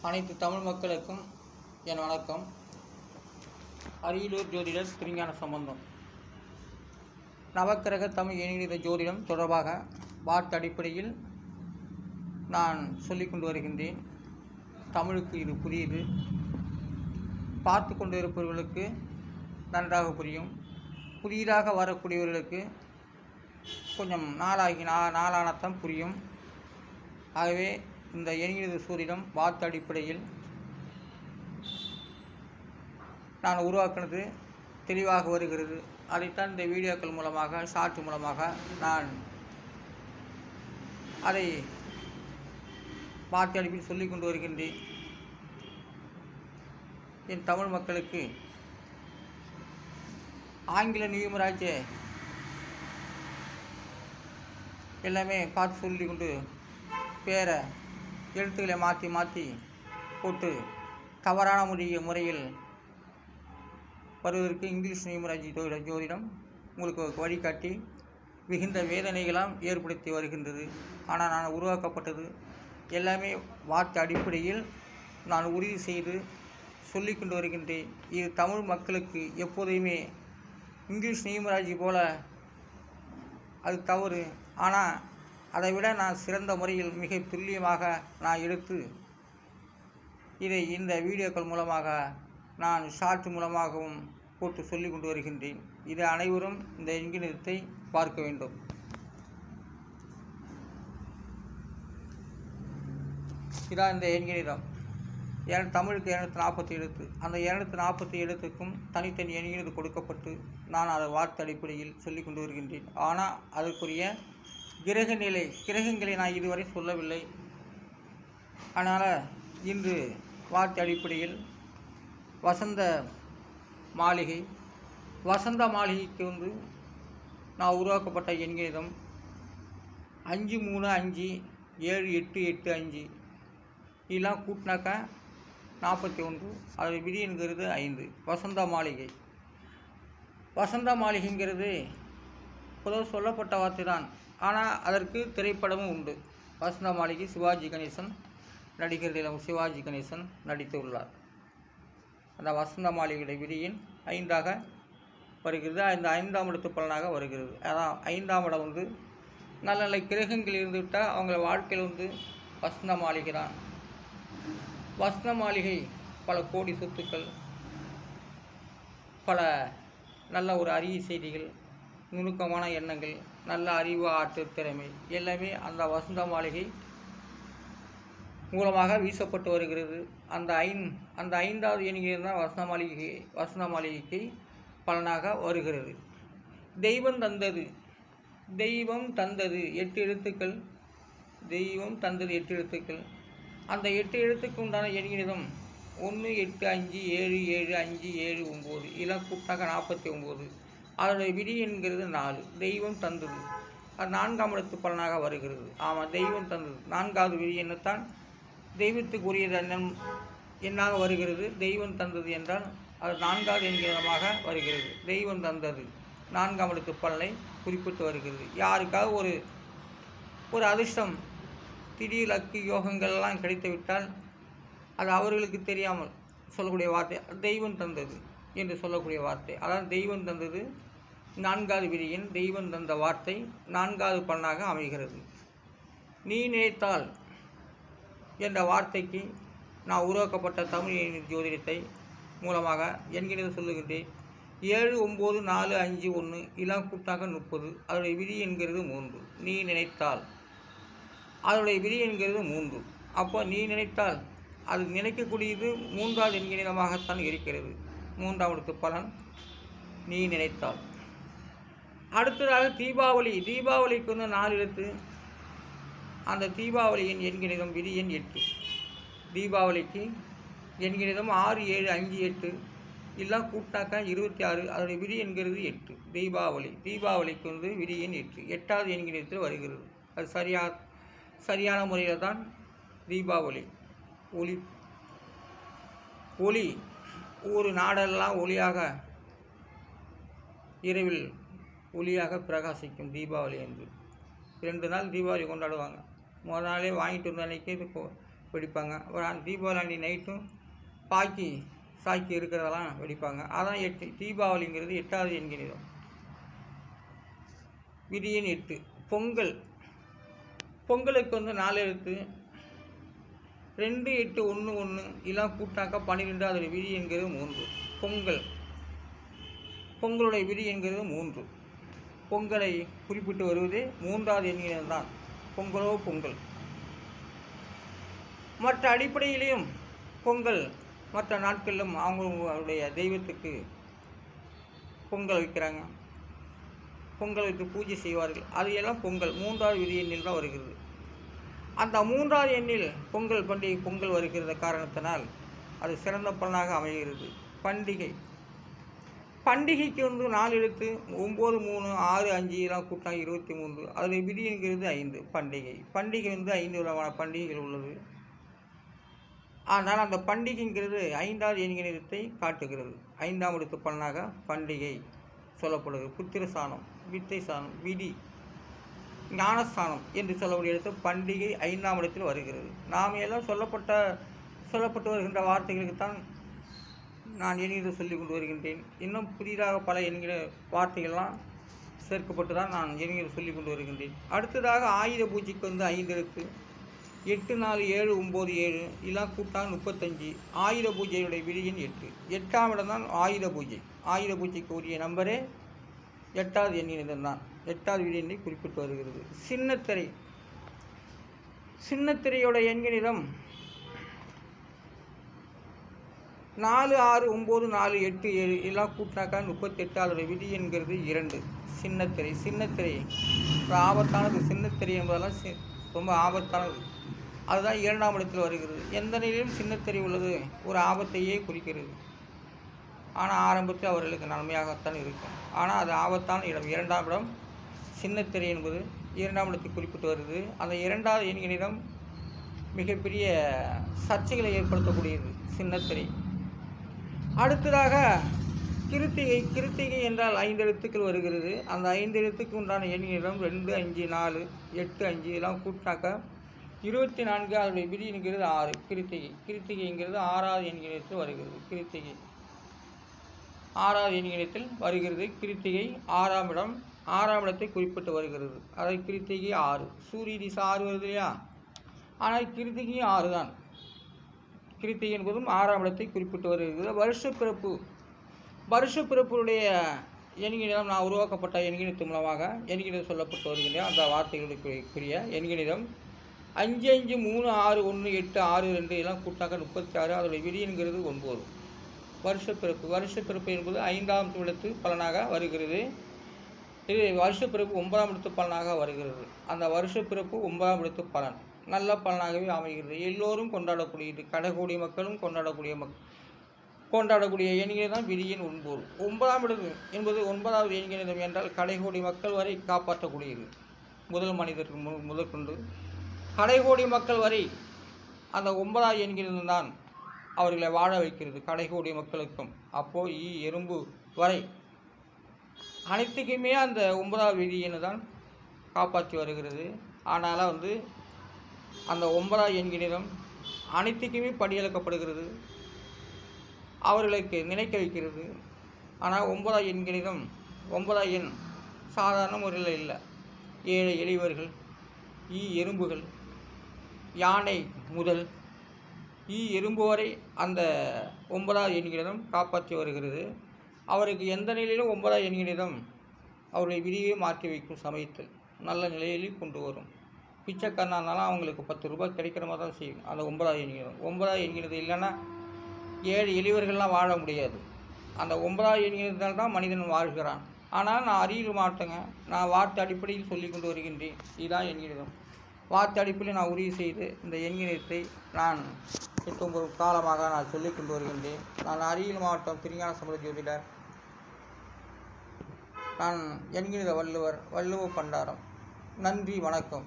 அனைத்து தமிழ் மக்களுக்கும் என் வணக்கம். அரியலூர் ஜோதிடர் திருஞான சம்பந்தம். நவக்கிரக தமிழ் எண்கணித ஜோதிடம் தொடர்பாக வார்த்தை அடிப்படையில் நான் சொல்லிக்கொண்டு வருகின்றேன். தமிழுக்கு இது புரியுது. பார்த்து கொண்டு இருப்பவர்களுக்கு நன்றாக புரியும். புதிதாக வரக்கூடியவர்களுக்கு கொஞ்சம் நாளானத்தான் புரியும். ஆகவே இந்த எண்கணித சூரிடம் வார்த்தை அடிப்படையில் நான் உருவாக்கினது தெளிவாக வருகிறது. அதைத்தான் இந்த வீடியோக்கள் மூலமாக, ஷார்ட் மூலமாக நான் அதை வார்த்தை அடிப்பில் சொல்லிக் கொண்டு வருகின்றேன். என் தமிழ் மக்களுக்கு ஆங்கில நியூமராஜ் எல்லாமே பார்த்து சொல்லி கொண்டு பேரை எழுத்துக்களை மாற்றி போட்டு தவறான முறையில் வருவதற்கு இங்கிலீஷ் நியூமராஜி ஜோதிடம் உங்களுக்கு வழிகாட்டி மிகுந்த வேதனைகளாம் ஏற்படுத்தி வருகின்றது. ஆனால் நான் உருவாக்கப்பட்டது எல்லாமே வார்த்தை அடிப்படையில் நான் உறுதி செய்து சொல்லி கொண்டு வருகின்றேன். இது தமிழ் மக்களுக்கு எப்போதையுமே இங்கிலீஷ் நியூமராஜி போல அது தவறு. ஆனால் அதை விட நான் சிறந்த முறையில் மிக துல்லியமாக நான் எடுத்து இதை இந்த வீடியோக்கள் மூலமாக நான் ஷார்ட் மூலமாகவும் போட்டு சொல்லி கொண்டு வருகின்றேன். இதை அனைவரும் இந்த எண்கணிதத்தை பார்க்க வேண்டும். இதான் இந்த எண்கணிதம். தமிழுக்கு 240 எழுத்து. அந்த 240 எழுத்துக்கும் தனித்தனி எண்கணிதம் கொடுக்கப்பட்டு நான் அதை வார்த்தை அடிப்படையில் சொல்லி கொண்டு வருகின்றேன். ஆனால் அதற்குரிய கிரகங்களை நான் இதுவரை சொல்லவில்லை. அதனால் இன்று வார்த்தை அடிப்படையில் வசந்த மாளிகைக்கு நான் உருவாக்கப்பட்ட எண்கணிதம் 5357885 இதெல்லாம் கூட்டினாக்கா 41. அதோட விதி என்கிறது 5. வசந்த மாளிகைங்கிறது பொதுவாக சொல்லப்பட்ட வார்த்தை தான். ஆனால் அதற்கு திரைப்படமும் உண்டு. வசந்த மாளிகை சிவாஜி கணேசன் நடிகர்களில் சிவாஜி கணேசன் நடித்துள்ளார். அந்த வசந்த மாளிகையுடைய விதியின் 5ஆக வருகிறது. அந்த 5ஆம் இடத்து பலனாக வருகிறது. அதான் 5ஆம் இடம் நல்ல நல்ல கிரகங்கள் இருந்துவிட்டால் அவங்கள வாழ்க்கையில் வசந்த மாளிகை தான். வசந்த மாளிகை பல கோடி சொத்துக்கள், பல நல்ல ஒரு அரிய செய்திகள், நுணுக்கமான எண்ணங்கள், நல்ல அறிவு, ஆற்றல், திறமை எல்லாமே அந்த வசந்த மாளிகை மூலமாக வீசப்பட்டு வருகிறது. அந்த 5வது எண்கிறது தான் வசந்த மாளிகைக்கு பலனாக வருகிறது. தெய்வம் தந்தது 8 எழுத்துக்கள். தெய்வம் தந்தது 8 எழுத்துக்கள். அந்த 8 எழுத்துக்கு உண்டான எண்கணிதம் 1857579 இதெல்லாம் கூட்டாக 49. அதனுடைய விதி என்கிறது 4. தெய்வம் தந்தது அது 4ஆம் இடத்து பலனாக வருகிறது. ஆமாம், தெய்வம் தந்தது 4வது விதி என்னத்தான் தெய்வத்துக்குரியது எண்ணாக வருகிறது. தெய்வம் தந்தது என்றால் அது 4வது என்கிறதமாக வருகிறது. தெய்வம் தந்தது 4ஆம் இடத்து பலனை குறிப்பிட்டு வருகிறது. யாருக்காக ஒரு அதிர்ஷ்டம், திடீர் லக்கு யோகங்கள்லாம் கிடைத்துவிட்டால் அது அவர்களுக்கு தெரியாமல் சொல்லக்கூடிய வார்த்தை தெய்வம் தந்தது என்று சொல்லக்கூடிய வார்த்தை. அதாவது தெய்வம் தந்தது 4வது விதியின் தெய்வம் தந்த வார்த்தை 4வது பலனாக அமைகிறது. நீ நினைத்தால் என்ற வார்த்தைக்கு நான் உருவாக்கப்பட்ட தமிழ் எண்கணித ஜோதிடத்தை மூலமாக எண்கணிதம் சொல்லுகின்றேன். 79451 இதெல்லாம் கூட்டாக 30. அதனுடைய விதி என்கிறது 3. நீ நினைத்தால் அதனுடைய விதி என்கிறது 3. அப்போ நீ நினைத்தால் அது நினைக்கக்கூடியது 3வது எண்கணிதமாகத்தான் இருக்கிறது. 3ஆம் இடத்து பலன் நீ நினைத்தால். அடுத்ததாக தீபாவளிக்கு 4 எழுத்து. அந்த தீபாவளியின் எண்கணிதம் விதி எண் 8. தீபாவளிக்கு எண்கணிதம் 6758 இதெல்லாம் கூட்டாக்க 26. அதனுடைய விதி என்கிறது 8. தீபாவளிக்கு விதி எண் 8 8வது எண்கணிதத்தில் வருகிறது. அது சரியான முறையில் தான் தீபாவளி. ஒளி ஒரு நாடெல்லாம் ஒளியாக இரவில் ஒளியாக பிரகாசிக்கும் தீபாவளி என்று. 2 நாள் தீபாவளி கொண்டாடுவாங்க. முதல் நாளே வாங்கிட்டு வந்த அன்றைக்கி வெடிப்பாங்க. தீபாவளி அன்றைக்கி நைட்டும் பாக்கி சாக்கி இருக்கிறதெல்லாம் வெடிப்பாங்க. அதான் 8. தீபாவளிங்கிறது 8வது எண்கணிதம். விதி எண் 8. பொங்கல். பொங்கலுக்கு 4 எழுத்து. 2, 8, 1, 1 இதெல்லாம் கூட்டாக்கா 12. அதோடைய விதி என்கிறது 3. பொங்கல். பொங்கலுடைய விதி என்கிறது 3. பொங்கலை குறிப்பிட்டு வருவது 3வது எண்கணிதம் தான். பொங்கலோ பொங்கல். மற்ற அடிப்படையிலையும் பொங்கல் மற்ற நாட்களிலும் அவங்களுடைய தெய்வத்துக்கு பொங்கல் வைக்கிறாங்க. பொங்கல் வைத்து பூஜை செய்வார்கள். அது எல்லாம் பொங்கல் 3வது விதி எண்ணில் தான் வருகிறது. அந்த 3வது எண்ணில் பொங்கல் பண்டிகை பொங்கல் வருகிற காரணத்தினால் அது சிறந்த பலனாக அமைகிறது. பண்டிகை. பண்டிகைக்கு 4 எழுத்து. 9, 3, 6, 5 இதெல்லாம் கூட்டினா 23. அதில் விதி என்கிறது 5. பண்டிகை 5 விதமான பண்டிகைகள் உள்ளது. ஆனால் அந்த பண்டிகைங்கிறது 5வது எண்கணிதத்தை காட்டுகிறது. 5ஆம் எழுத்து பலனாக பண்டிகை சொல்லப்படுகிறது. புத்திரஸ்தானம், வித்தை ஸ்தானம், விதி, ஞானஸ்தானம் என்று சொல்லக்கூடிய இடத்து பண்டிகை 5ஆம் இடத்தில் வருகிறது. நாம் எல்லாம் சொல்லப்பட்டு வருகின்ற வார்த்தைகளுக்குத்தான் நான் எண்கிற சொல்லி கொண்டு வருகின்றேன். இன்னும் புதிதாக பல என்கிற வார்த்தைகள்லாம் சேர்க்கப்பட்டு தான் நான் எண்கிற சொல்லி கொண்டு வருகின்றேன். அடுத்ததாக ஆயுத பூஜைக்கு 5 எழுத்து. 8, 4, 7, 9, 7 இதெல்லாம் கூட்டாங்க 35. ஆயுத பூஜையுடைய விதி எண் 8. 8ஆம் இடம் தான் ஆயுத பூஜை. ஆயுத பூஜைக்கு உரிய நம்பரே 8வது எண்ணிடம் தான். 8வது விதி எண்ணை குறிப்பிட்டு வருகிறது. சின்னத்திரை. சின்னத்திரையோட எண்கணிதம் 4, 6, 9, 4, 8, 7 இதெல்லாம் கூட்டினாக்கா 38. அதோடைய விதி என்கிறது 2. சின்னத்திரை. சின்னத்திரை ஆபத்தானது. சின்னத்திரை என்பதெல்லாம் ரொம்ப ஆபத்தானது. அதுதான் 2ஆம் இடத்தில் வருகிறது. எந்த நிலையிலும் சின்னத்திரை உள்ளது ஒரு ஆபத்தையே குறிக்கிறது. ஆனால் ஆரம்பத்தில் அவர்களுக்கு நன்மையாகத்தான் இருக்கும். ஆனால் அது ஆபத்தான இடம். 2ஆம் இடம் சின்னத்திரை என்பது 2ஆம் இடத்தை குறிப்பிட்டு வருது. அந்த 2வது எண்கணிதம் மிகப்பெரிய சர்ச்சைகளை ஏற்படுத்தக்கூடியது. சின்னத்திரை. அடுத்ததாக கிருத்திகை. கிருத்திகை என்றால் 5 எழுத்துக்கள் வருகிறது. அந்த 5 எழுத்துக்கு உண்டான எண்கணிதம் 2, 5, 4, 8, 5 இதெல்லாம் கூட்டினாக்கா 24. அதனுடைய விதி என்கிறது 6. கிருத்திகை. கிருத்திகைங்கிறது 6வது எண்கணிதத்தில் வருகிறது. கிருத்திகை 6வது எண்கணிதத்தில் வருகிறது. கிருத்திகை 6ஆம் இடம். 6ஆம் இடத்தை குறிப்பிட்டு வருகிறது. அதாவது கிருத்திகை 6. சூரிய திசை 6 வருது இல்லையா? ஆனால் கிருத்திகையும் 6 தான். கிருத்திகை என்பதும் 6ஆம் இடத்தை குறிப்பிட்டு வருகிறது. வருஷப்பிறப்பு. வருஷப்பிறப்புடைய எண்கணிதம் நான் உருவாக்கப்பட்ட எண்கணிதத்து மூலமாக எண்கணிதம் சொல்லப்பட்டு வருகின்றேன். அந்த வார்த்தைகளுக்குரிய எண்கணிதம் 5, 5, 3, 6, 1, 8, 6, 2 இதெல்லாம் கூட்டாக்க 36. அதோடைய விதி என்கிறது 9. வருஷப்பிறப்பு. வருஷப்பிறப்பு என்பது 5ஆம் இடத்து பலனாக வருகிறது. இது வருஷப்பிறப்பு 9ஆம் இடத்து பலனாக வருகிறது. அந்த வருஷப்பிறப்பு 9ஆம் இடத்து பலன் நல்ல பலனாகவே அமைகிறது. எல்லோரும் கொண்டாடக்கூடியது. கடைகோடி மக்களும் கொண்டாடக்கூடிய எண்கணிதம் தான் விதி எண் 9. 9ஆம் இடம் என்பது 9வது எண்கணிதம் என்றால் கடைகோடி மக்கள் வரை காப்பாற்றக்கூடியது. முதல் மனிதருக்கு முதற்கொண்டு கடைகோடி மக்கள் வரை அந்த 9வது எண்கணிதம் தான் அவர்களை வாழ வைக்கிறது. கடைகோடி மக்களுக்கும் அப்போது எறும்பு வரை அனைத்துக்குமே அந்த 9வது விதி எண்ணு தான் காப்பாற்றி வருகிறது. ஆனால் அந்த 9வது எண்கணிதம் அனைத்துக்குமே படியளக்கப்படுகிறது. அவர்களுக்கு நினைக்க வைக்கிறது. ஆனால் 9வது எண்கணிதம் 9வது எண் சாதாரண முறையில் இல்லை. ஏழை எளியவர்கள், எறும்புகள், யானை முதல் எறும்பு வரை அந்த 9வது எண்கணிதம் காப்பாற்றி வருகிறது. அவருக்கு எந்த நிலையிலும் 9வது எண்கணிதம் அவருடைய விதியை மாற்றி வைக்கும் சமயத்தில் நல்ல நிலையிலும் கொண்டு வரும். பிச்சைக்காரனாக இருந்தாலும் அவங்களுக்கு 10 ரூபாய் கிடைக்கிற மாதிரி தான் செய்யும் அந்த 9வது எண்கணிதம். 9வது எண்கணிதம் இல்லைன்னா ஏழை எளியவர்கள்லாம் வாழ முடியாது. அந்த 9வது எண்கணிதத்தால் தான் மனிதன் வாழ்கிறான். ஆனால் நான் அறிய மாட்டேங்க. நான் வார்த்தை அடிப்படையில் சொல்லி கொண்டு வருகின்றேன். இதுதான் எண்கணிதம். வார்த்தை அடிப்படையில் நான் உறுதி செய்து இந்த எண்கணிதத்தை நான் 8 காலமாக நான் சொல்லிக் கொண்டு வருகின்றேன். நான் அரியலூர் மாவட்டம் திருஞான சம்பந்த ஜோதிடர். நான் எண்கணித வள்ளுவ பண்டாரம். நன்றி, வணக்கம்.